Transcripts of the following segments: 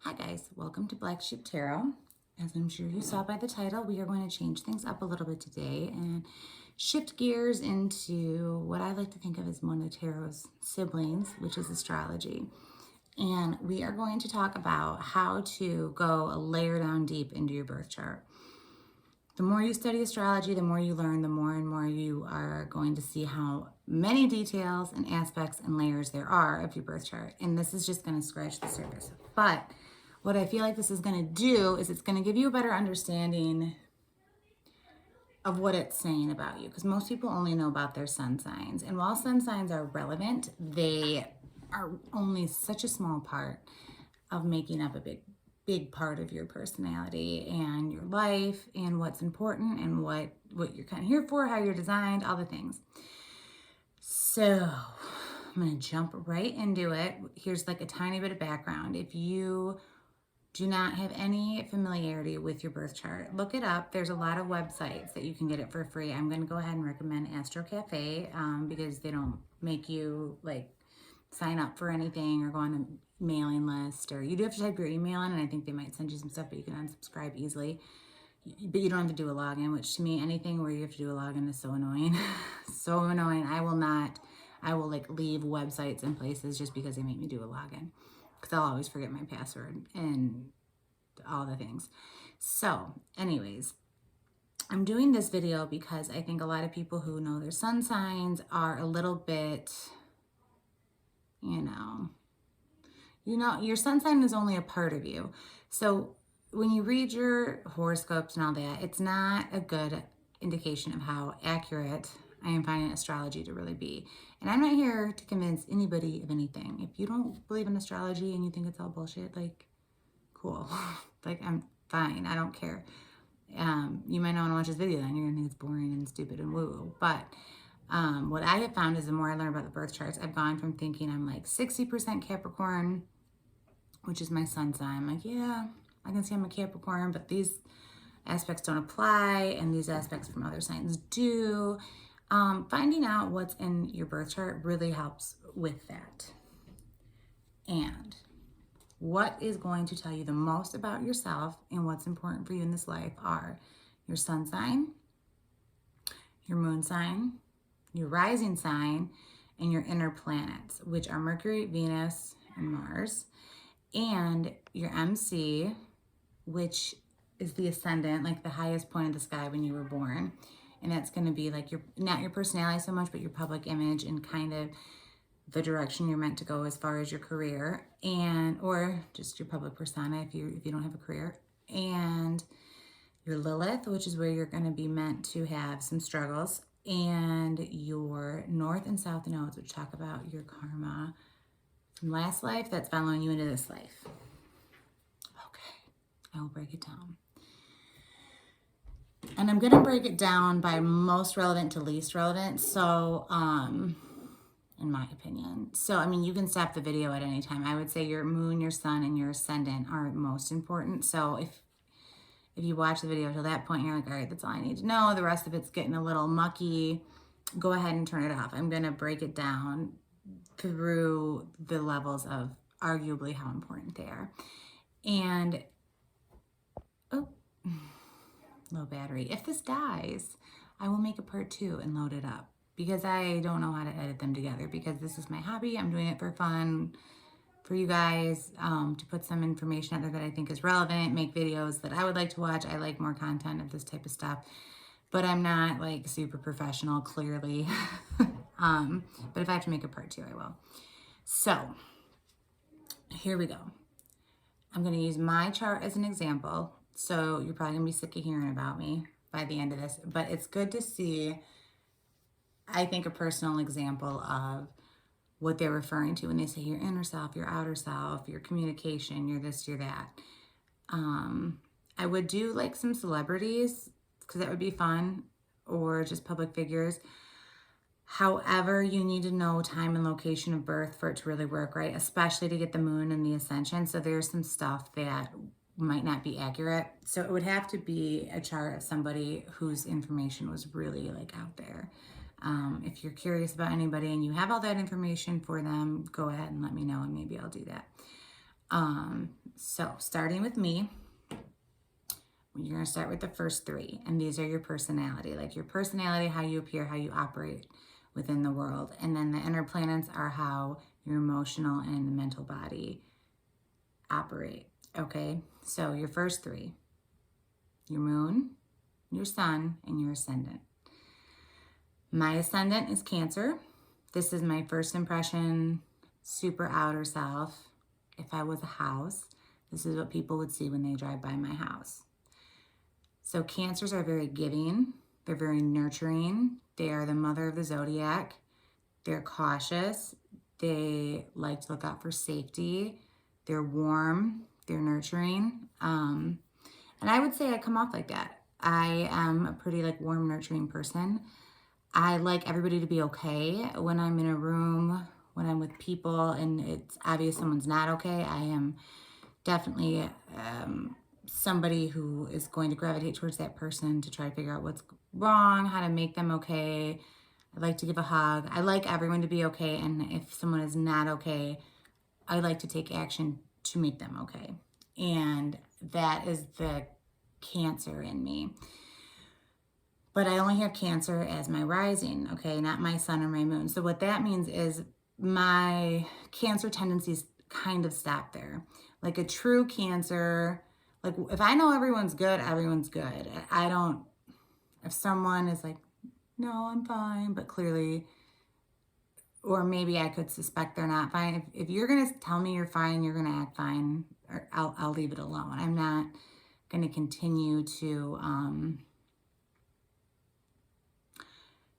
Hi guys, welcome to Black Sheep Tarot. As I'm sure you saw by the title, we are going to change things up a little bit today and shift gears into what I like to think of as one of Tarot's siblings, which is astrology. And we are going to talk about how to go a layer down deep into your birth chart. The more you study astrology, the more you learn, the more and more you are going to see how many details and aspects and layers there are of your birth chart. And this is just going to scratch the surface. But what I feel like this is going to do is it's going to give you a better understanding of what it's saying about you. Because most people only know about their sun signs. And while sun signs are relevant, they are only such a small part of making up a big part of your personality and your life and what's important and what you're kind of here for, how you're designed, all the things. So I'm going to jump right into it. Here's like a tiny bit of background. If you do not have any familiarity with your birth chart, look it up. There's a lot of websites that you can get it for free. I'm going to go ahead and recommend Astro Cafe because they don't make you like sign up for anything or go on a mailing list, or you do have to type your email in, and I think they might send you some stuff, but you can unsubscribe easily. But you don't have to do a login, which to me, anything where you have to do a login is so annoying. So annoying. I will like leave websites and places just because they make me do a login, because I'll always forget my password and all the things. So anyways, I'm doing this video because I think a lot of people who know their sun signs are a little bit, your sun sign is only a part of you. So when you read your horoscopes and all that, it's not a good indication of how accurate I am finding astrology to really be. And I'm not here to convince anybody of anything. If you don't believe in astrology and you think it's all bullshit, like, cool. Like, I'm fine. I don't care. You might not want to watch this video, then you're gonna think it's boring and stupid and woo-woo. But what I have found is the more I learn about the birth charts, I've gone from thinking I'm like 60% Capricorn, which is my sun sign. I'm like, yeah, I can see I'm a Capricorn, but these aspects don't apply, and these aspects from other signs do. Finding out what's in your birth chart really helps with that. And what is going to tell you the most about yourself and what's important for you in this life are your sun sign, your moon sign, your rising sign, and your inner planets, which are Mercury, Venus, and Mars, and your MC, which is the ascendant, like the highest point of the sky when you were born. And that's going to be like not your personality so much, but your public image and kind of the direction you're meant to go as far as your career, and or just your public persona if you don't have a career. And your Lilith, which is where you're going to be meant to have some struggles, and your north and south nodes, which talk about your karma from last life that's following you into this life. Okay, I will break it down. And I'm going to break it down by most relevant to least relevant. So, in my opinion. So, I mean, you can stop the video at any time. I would say your moon, your sun, and your ascendant are most important. So if you watch the video till that point, you're like, all right, that's all I need to know. The rest of it's getting a little mucky. Go ahead and turn it off. I'm going to break it down through the levels of arguably how important they are. And, oh, low battery. If this dies, I will make a part 2 and load it up, because I don't know how to edit them together, because this is my hobby. I'm doing it for fun, for you guys, to put some information out there that I think is relevant, make videos that I would like to watch. I like more content of this type of stuff, but I'm not like super professional, clearly. But if I have to make a part 2, I will. So here we go. I'm going to use my chart as an example. So you're probably going to be sick of hearing about me by the end of this, but it's good to see, I think, a personal example of what they're referring to when they say your inner self, your outer self, your communication, your this, your that. I would do like some celebrities, because that would be fun, or just public figures. However, you need to know time and location of birth for it to really work, right? Especially to get the moon and the ascension. So there's some stuff that might not be accurate. So it would have to be a chart of somebody whose information was really like out there. If you're curious about anybody and you have all that information for them, go ahead and let me know, and maybe I'll do that. So starting with me, you're going to start with the first three, and these are your personality, like your personality, how you appear, how you operate within the world. And then the inner planets are how your emotional and the mental body operate. Okay, so your first three, your moon, your sun, and your ascendant. My ascendant is Cancer. This is my first impression, super outer self. If I was a house, this is what people would see when they drive by my house. So Cancers are very giving. They're very nurturing. They are the mother of the zodiac. They're cautious. They like to look out for safety. They're warm. They're nurturing. And I would say I come off like that. I am a pretty like warm, nurturing person. I like everybody to be okay. When I'm in a room, when I'm with people and it's obvious someone's not okay, I am definitely somebody who is going to gravitate towards that person to try to figure out what's wrong, how to make them okay. I like to give a hug. I like everyone to be okay, and if someone is not okay, I like to take action to make them okay. And that is the Cancer in me. But I only have Cancer as my rising, okay, not my sun or my moon. So what that means is my Cancer tendencies kind of stop there. Like a true Cancer, like if I know everyone's good, everyone's good. I don't, if someone is like, no, I'm fine, but clearly, or maybe I could suspect they're not fine. If you're going to tell me you're fine, you're going to act fine, or I'll leave it alone. I'm not going to continue to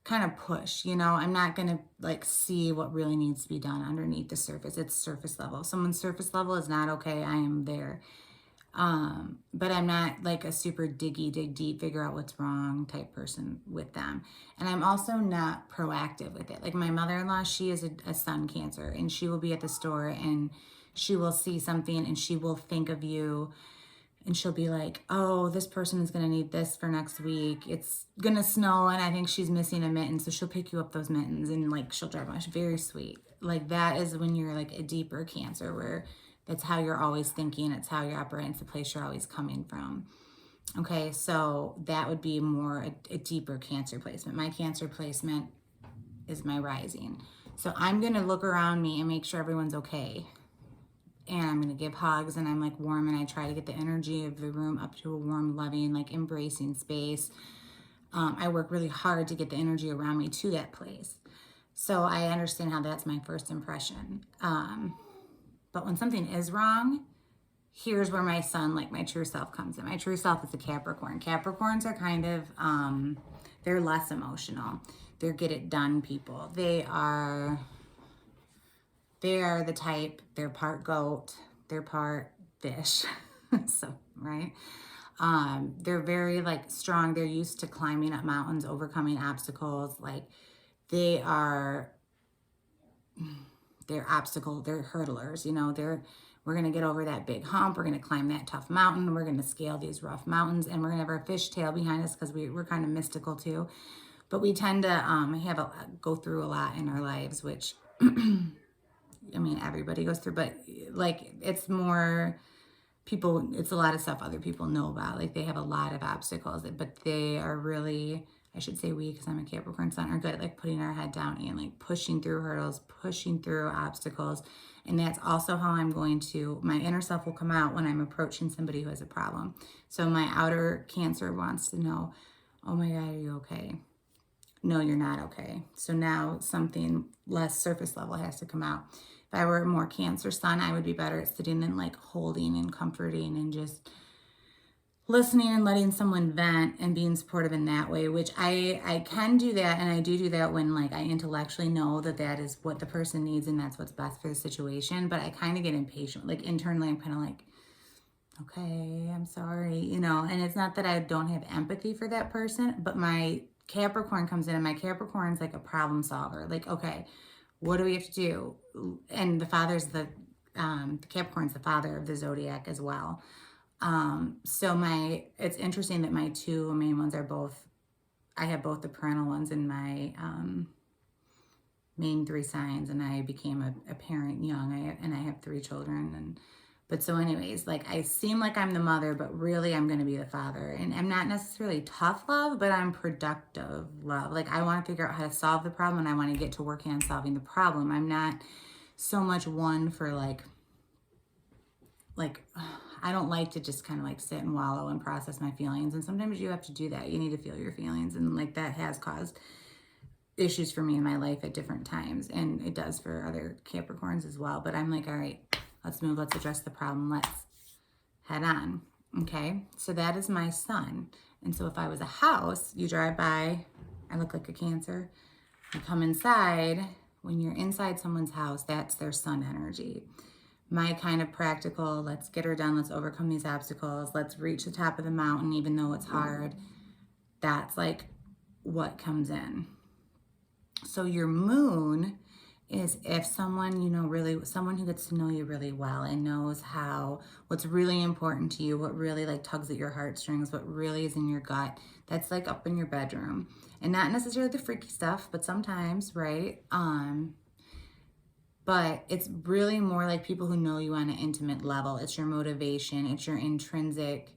kind of push, you know. I'm not going to like see what really needs to be done underneath the surface. It's surface level. If someone's surface level is not okay, I am there. But I'm not like a super dig deep, figure out what's wrong type person with them. And I'm also not proactive with it. Like my mother-in-law, she is a sun Cancer, and she will be at the store and she will see something and she will think of you, and she'll be like, oh, this person is going to need this for next week. It's going to snow and I think she's missing a mitten. So she'll pick you up those mittens and like she'll drive on. She's very sweet. Like that is when you're like a deeper Cancer, where that's how you're always thinking. It's how you're operating. It's the place you're always coming from. Okay, so that would be more a deeper Cancer placement. My Cancer placement is my rising. So I'm going to look around me and make sure everyone's okay. And I'm going to give hugs, and I'm like warm, and I try to get the energy of the room up to a warm, loving, like embracing space. I work really hard to get the energy around me to that place. So I understand how that's my first impression. But when something is wrong, here's where my sun, like my true self, comes in. My true self is a Capricorn. Capricorns are kind of, they're less emotional. They're get it done people. They are the type, they're part goat, they're part fish. So, right? They're very like strong. They're used to climbing up mountains, overcoming obstacles. Like they're hurdlers, you know. We're going to get over that big hump. We're going to climb that tough mountain. We're going to scale these rough mountains, and we're going to have our fishtail behind us because we're kind of mystical too. But we tend to go through a lot in our lives, which I mean, everybody goes through, but like it's more people, it's a lot of stuff other people know about. Like they have a lot of obstacles, but they are really, I should say we, because I'm a Capricorn sun, are good at like putting our head down and like pushing through hurdles, pushing through obstacles. And that's also how my inner self will come out when I'm approaching somebody who has a problem. So my outer Cancer wants to know, oh my God, are you okay? No, you're not okay. So now something less surface level has to come out. If I were a more Cancer sun, I would be better at sitting and like holding and comforting and just listening and letting someone vent and being supportive in that way, which I can do that, and I do that when like I intellectually know that is what the person needs and that's what's best for the situation. But I kind of get impatient. Like internally, I'm kind of like, okay, I'm sorry, you know. And it's not that I don't have empathy for that person, but my Capricorn comes in, and my Capricorn's like a problem solver. Like, okay, what do we have to do? And the Capricorn's the father of the zodiac as well. So it's interesting that my two main ones are I have both the parental ones in my main three signs, and I became a parent young. I have 3 children, and But so anyways, like I seem like I'm the mother, but really I'm going to be the father. And I'm not necessarily tough love, but I'm productive love. Like I want to figure out how to solve the problem and I want to get to working on solving the problem. I'm not so much one for like I don't like to just kind of like sit and wallow and process my feelings. And sometimes you have to do that. You need to feel your feelings. And like that has caused issues for me in my life at different times. And it does for other Capricorns as well. But I'm like, all right, let's move. Let's address the problem. Let's head on. Okay. So that is my sun. And so if I was a house, you drive by, I look like a Cancer. You come inside. When you're inside someone's house, that's their sun energy. My kind of practical, let's get her done, let's overcome these obstacles, let's reach the top of the mountain even though it's hard. That's like what comes in. So your moon is if someone, you know, really, someone who gets to know you really well and knows what's really important to you, what really like tugs at your heartstrings, what really is in your gut, that's like up in your bedroom. And not necessarily the freaky stuff, but sometimes, right? But it's really more like people who know you on an intimate level. It's your motivation. It's your intrinsic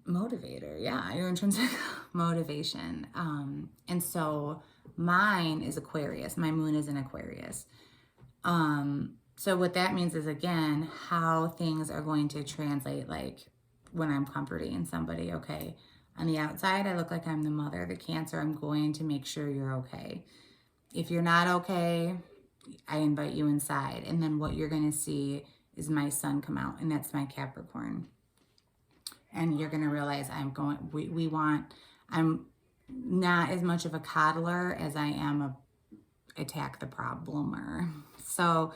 motivator. Yeah, your intrinsic motivation. And so mine is Aquarius. My moon is in Aquarius. So what that means is, again, how things are going to translate, like when I'm comforting somebody, okay? On the outside, I look like I'm the mother. The Cancer, I'm going to make sure you're okay. If you're not okay, I invite you inside. And then what you're going to see is my sun come out, and that's my Capricorn. And you're going to realize I'm not as much of a coddler as I am a attack the problemer. So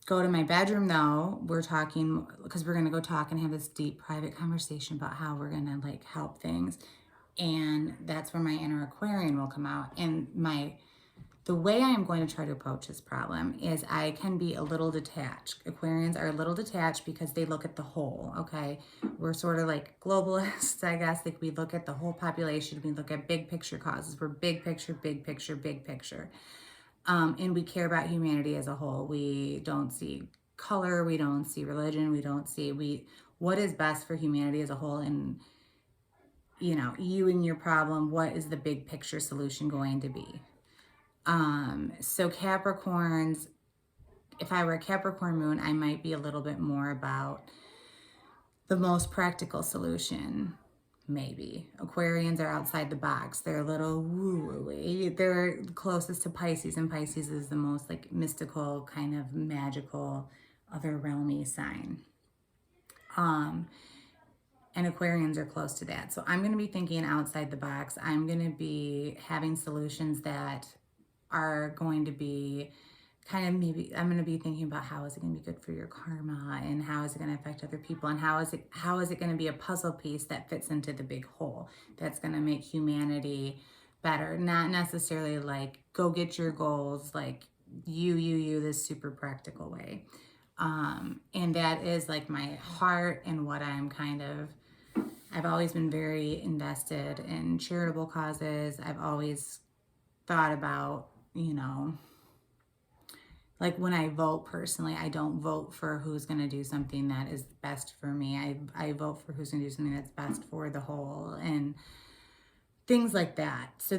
go to my bedroom though. We're talking, because we're going to go talk and have this deep private conversation about how we're going to like help things. And that's where my inner Aquarian will come out. And the way I am going to try to approach this problem is I can be a little detached. Aquarians are a little detached because they look at the whole, okay? We're sort of like globalists, I guess. Like we look at the whole population. We look at big picture causes. We're big picture, big picture, big picture. And we care about humanity as a whole. We don't see color. We don't see religion. We don't see what is best for humanity as a whole. And you know, you and your problem, what is the big picture solution going to be? So Capricorns, if I were a Capricorn moon, I might be a little bit more about the most practical solution, maybe. Aquarians are outside the box. They're a little woo-woo-y. They're closest to Pisces, and Pisces is the most like mystical, kind of magical, other realmy sign. And Aquarians are close to that. So I'm going to be thinking outside the box. I'm going to be having solutions that are going to be kind of, maybe I'm going to be thinking about how is it going to be good for your karma, and how is it going to affect other people, and how is it going to be a puzzle piece that fits into the big whole that's going to make humanity better. Not necessarily like go get your goals, like you this super practical way. And that is like my heart and what I've always been very invested in charitable causes. I've always thought about, you know, like when I vote personally, I don't vote for who's going to do something that is best for me. I vote for who's going to do something that's best for the whole and things like that. So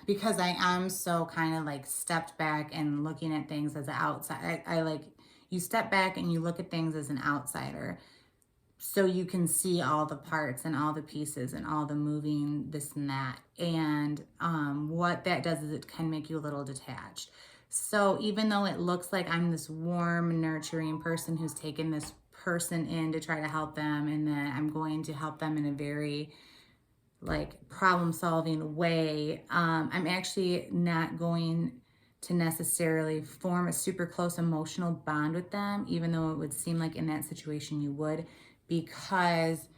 because I am so kind of like stepped back and looking at things as an outside, I like, you step back and you look at things as an outsider. So you can see all the parts and all the pieces and all the moving this and that. And what that does is it can make you a little detached. So even though it looks like I'm this warm, nurturing person who's taken this person in to try to help them, and then I'm going to help them in a very like problem-solving way, I'm actually not going to necessarily form a super close emotional bond with them, even though it would seem like in that situation you would, because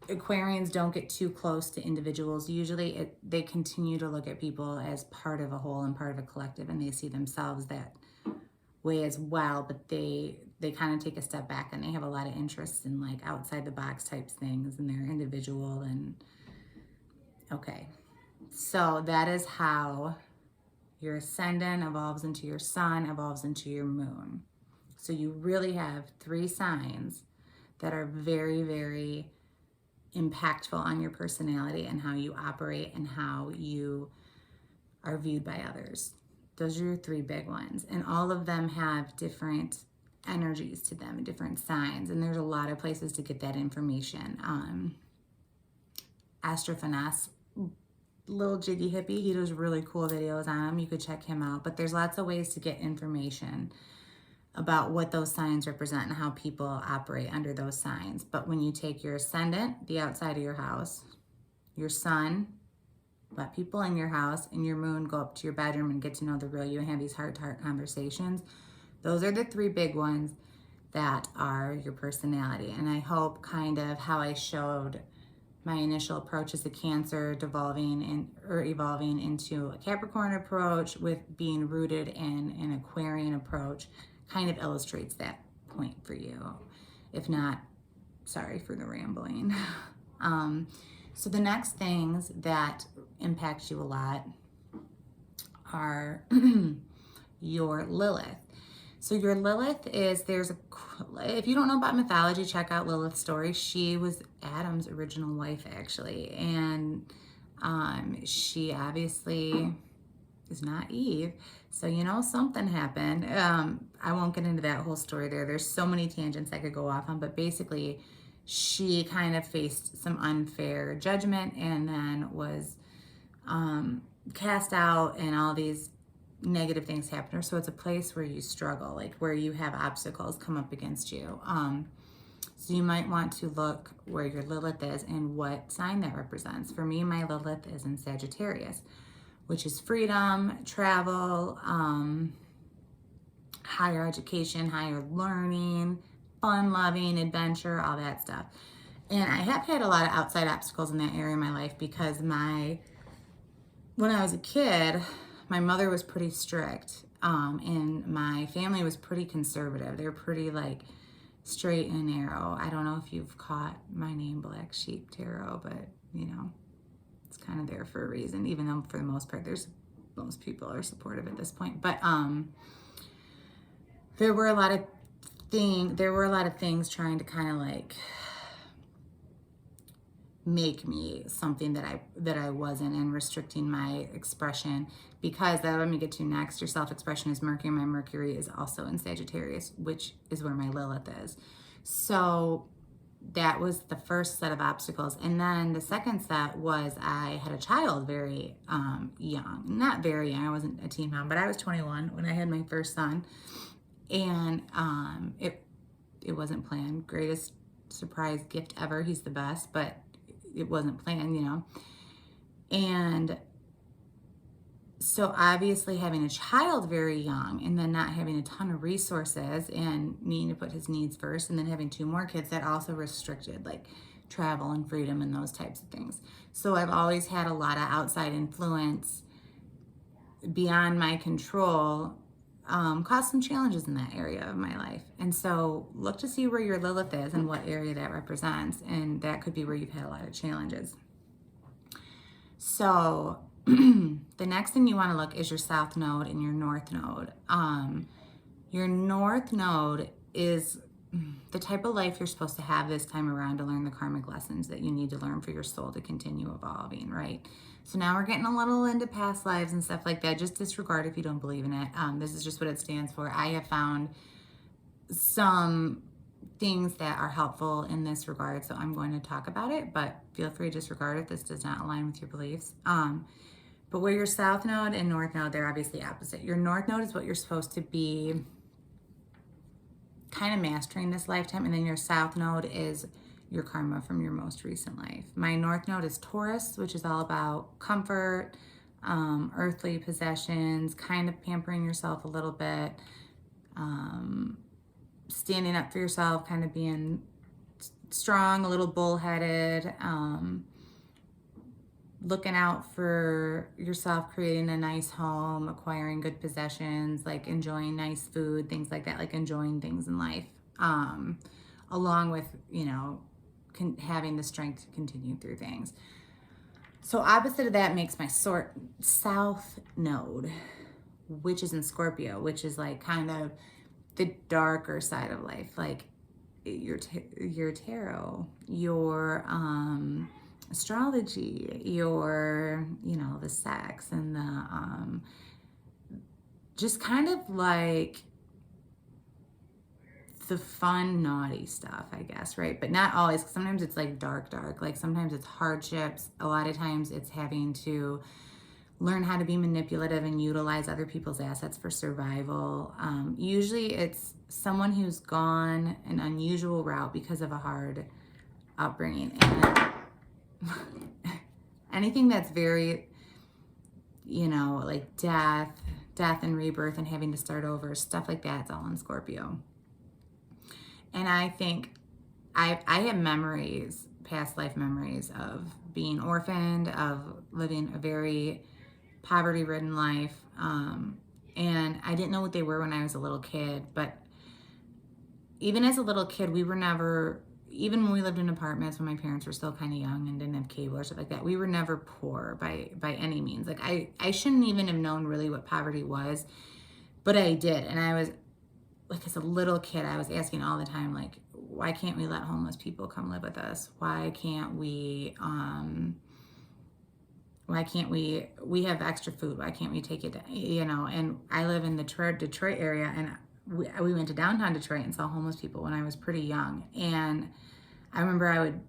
Aquarians don't get too close to individuals. Usually they continue to look at people as part of a whole and part of a collective, and they see themselves that way as well, but they kind of take a step back, and they have a lot of interest in like outside the box types things, and they're individual. And okay, so that is how Your ascendant evolves into your sun, evolves into your moon. So you really have 3 signs that are very, very impactful on your personality and how you operate and how you are viewed by others. Those are your 3 big ones. And all of them have different energies to them and different signs. And there's a lot of places to get that information. Astrofinesse, little jiggy hippie, he does really cool videos on him. You could check him out. But there's lots of ways to get information about what those signs represent and how people operate under those signs. But when you take your ascendant, the outside of your house, your sun, let people in your house, and your moon, go up to your bedroom and get to know the real you and have these heart-to-heart conversations. Those are the 3 big ones that are your personality. And I hope kind of how I showed my initial approach as a Cancer evolving into a Capricorn approach with being rooted in an Aquarian approach kind of illustrates that point for you. If not, sorry for the rambling. So the next things that impact you a lot are your Lilith. So your Lilith is, if you don't know about mythology, check out Lilith's story. She was Adam's original wife, actually. And she obviously is not Eve. So, you know, something happened. I won't get into that whole story there. There's so many tangents I could go off on, but basically she kind of faced some unfair judgment and then was cast out, and all these negative things happen to her. So it's a place where you struggle, like where you have obstacles come up against you. So you might want to look where your Lilith is and what sign that represents. For me, my Lilith is in Sagittarius, which is freedom, travel, higher education, higher learning, fun loving, adventure, all that stuff. And I have had a lot of outside obstacles in that area of my life because when I was a kid, my mother was pretty strict, and my family was pretty conservative. They were pretty like straight and narrow. I don't know if you've caught my name, Black Sheep Tarot, but you know, it's kind of there for a reason, even though for the most part, most people are supportive at this point. But there were a lot of things trying to kind of like make me something that I wasn't, and restricting my expression, because that, let me get to next. Your self-expression is Mercury. My Mercury is also in Sagittarius, which is where my Lilith is. So that was the first set of obstacles. And then the second set was I had a child very young. Not very young, I wasn't a teen mom, but I was 21 when I had my first son. And it wasn't planned. Greatest surprise gift ever. He's the best, but it wasn't planned, you know. And so obviously having a child very young and then not having a ton of resources and needing to put his needs first, and then having 2 more kids, that also restricted like travel and freedom and those types of things. So I've always had a lot of outside influence beyond my control, caused some challenges in that area of my life. And so look to see where your Lilith is and what area that represents, and that could be where you've had a lot of challenges. So the next thing you want to look is your South Node and your North Node. Your North Node is the type of life you're supposed to have this time around to learn the karmic lessons that you need to learn for your soul to continue evolving, right? So now we're getting a little into past lives and stuff like that. Just disregard if you don't believe in it. This is just what it stands for. I have found some things that are helpful in this regard, so I'm going to talk about it, but feel free to disregard if this does not align with your beliefs. But where your South Node and North Node, they're obviously opposite. Your North Node is what you're supposed to be kind of mastering this lifetime, and then your South Node is your karma from your most recent life. My North Node is Taurus, which is all about comfort, earthly possessions, kind of pampering yourself a little bit, standing up for yourself, kind of being strong, a little bullheaded, looking out for yourself, creating a nice home, acquiring good possessions, like enjoying nice food, things like that, like enjoying things in life, along with, you know, having the strength to continue through things. So opposite of that makes my South Node. witches in Scorpio, which is like kind of the darker side of life, like your tarot, your astrology, your, you know, the sex and the just kind of like the fun, naughty stuff, I guess, right? But not always. Sometimes it's like dark. Like sometimes it's hardships. A lot of times it's having to learn how to be manipulative and utilize other people's assets for survival. Usually it's someone who's gone an unusual route because of a hard upbringing. And anything that's very, you know, like death and rebirth and having to start over, stuff like that, it's all in Scorpio. And I think I have memories, past life memories of being orphaned, of living a very poverty-ridden life. And I didn't know what they were when I was a little kid, but even as a little kid, we were never, even when we lived in apartments when my parents were still kind of young and didn't have cable or stuff like that, we were never poor by any means. Like I shouldn't even have known really what poverty was, but I did. And I was, like, as a little kid, I was asking all the time, like, why can't we let homeless people come live with us? Why can't we we have extra food? Why can't we take it, you know? And I live in the Detroit area, and we went to downtown Detroit and saw homeless people when I was pretty young. And I remember I would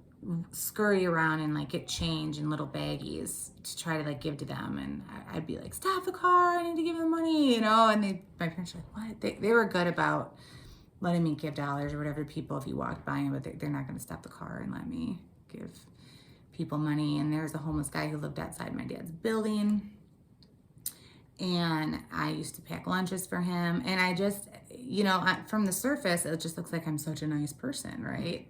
scurry around and like get change in little baggies to try to like give to them, and I'd be like, stop the car, I need to give them money, you know. And my parents were like, what? They were good about letting me give dollars or whatever to people if you walked by them, but they're not going to stop the car and let me give people money. And there's a homeless guy who lived outside my dad's building, and I used to pack lunches for him. And I just, you know, from the surface it just looks like I'm such a nice person, right?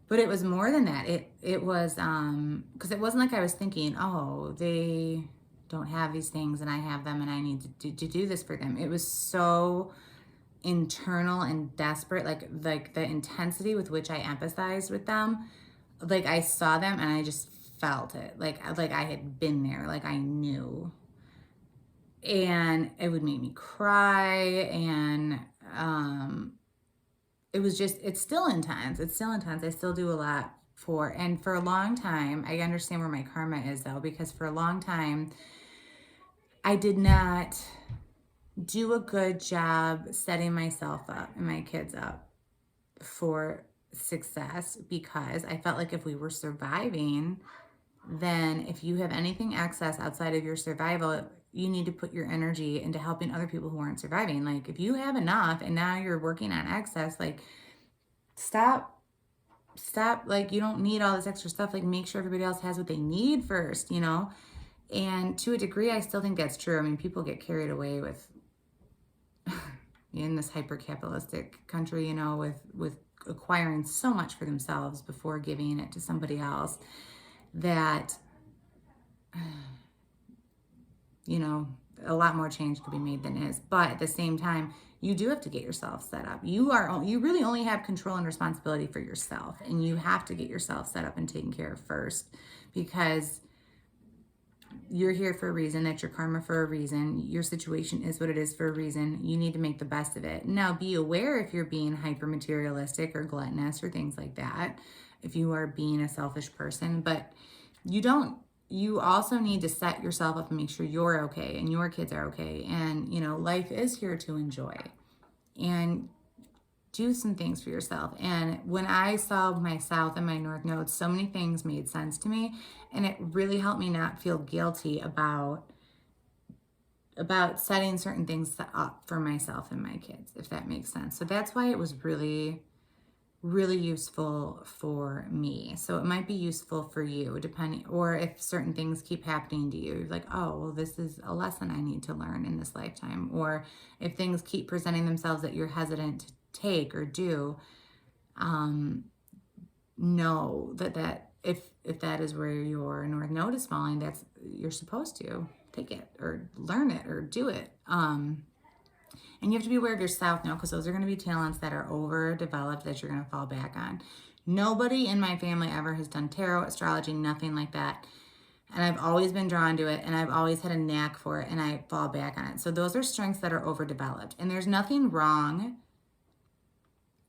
But it was more than that. It was, because it wasn't like I was thinking, oh, they don't have these things and I have them and I need to do this for them. It was so internal and desperate, like the intensity with which I empathized with them. Like I saw them and I just felt it. Like I had been there, like I knew. And it would make me cry, and it was just, it's still intense. I still do a lot and for a long time, I understand where my karma is though, because for a long time, I did not do a good job setting myself up and my kids up for success, because I felt like if we were surviving, then if you have anything excess outside of your survival, you need to put your energy into helping other people who aren't surviving. Like if you have enough and now you're working on excess, like stop, like you don't need all this extra stuff. Like make sure everybody else has what they need first, you know? And to a degree, I still think that's true. I mean, people get carried away with, in this hyper-capitalistic country, you know, with acquiring so much for themselves before giving it to somebody else, that, you know, a lot more change could be made than is. But at the same time, you do have to get yourself set up. You really only have control and responsibility for yourself, and you have to get yourself set up and taken care of first, because you're here for a reason. That's your karma for a reason. Your situation is what it is for a reason. You need to make the best of it. Now, be aware if you're being hyper materialistic or gluttonous or things like that, if you are being a selfish person, but you also need to set yourself up and make sure you're okay and your kids are okay. And, you know, life is here to enjoy, and do some things for yourself. And when I saw my South and my North nodes, so many things made sense to me, and it really helped me not feel guilty about setting certain things up for myself and my kids, if that makes sense. So that's why it was really, really useful for me. So it might be useful for you, depending, or if certain things keep happening to you, you're like, oh, well, this is a lesson I need to learn in this lifetime. Or if things keep presenting themselves that you're hesitant to take or do, know that if that is where your North Node is falling, you're supposed to take it or learn it or do it. And you have to be aware of your South Node, because those are going to be talents that are overdeveloped that you're going to fall back on. Nobody in my family ever has done tarot, astrology, nothing like that. And I've always been drawn to it, and I've always had a knack for it, and I fall back on it. So those are strengths that are overdeveloped. And there's nothing wrong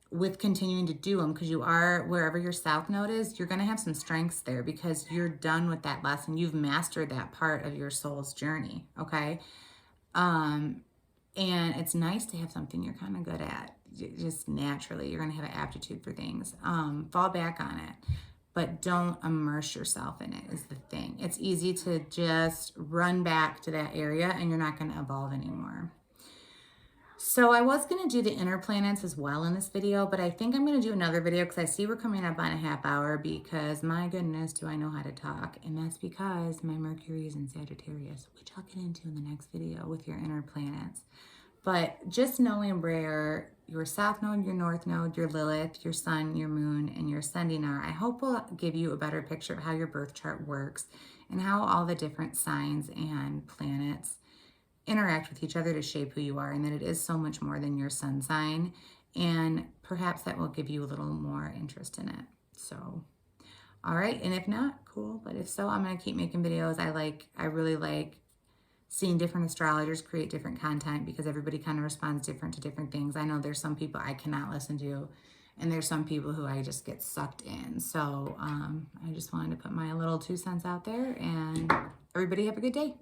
with continuing to do them, because you are, wherever your south node is, you're going to have some strengths there because you're done with that lesson. You've mastered that part of your soul's journey, okay? And it's nice to have something you're kind of good at. Just naturally, you're going to have an aptitude for things. Fall back on it, but don't immerse yourself in it is the thing. It's easy to just run back to that area and you're not going to evolve anymore. So I was going to do the inner planets as well in this video, but I think I'm going to do another video because I see we're coming up on a half hour, because my goodness, do I know how to talk. And that's because my Mercury is in Sagittarius, which I'll get into in the next video with your inner planets. But just knowing where your south node, your north node, your Lilith, your sun, your moon, and your ascending are, I hope will give you a better picture of how your birth chart works and how all the different signs and planets interact with each other to shape who you are, and that it is so much more than your sun sign, and perhaps that will give you a little more interest in it. So, all right, and if not, cool, but if so, I'm going to keep making videos. I really like seeing different astrologers create different content, because everybody kind of responds different to different things. I know there's some people I cannot listen to, and there's some people who I just get sucked in. So I just wanted to put my little 2 cents out there, and everybody have a good day.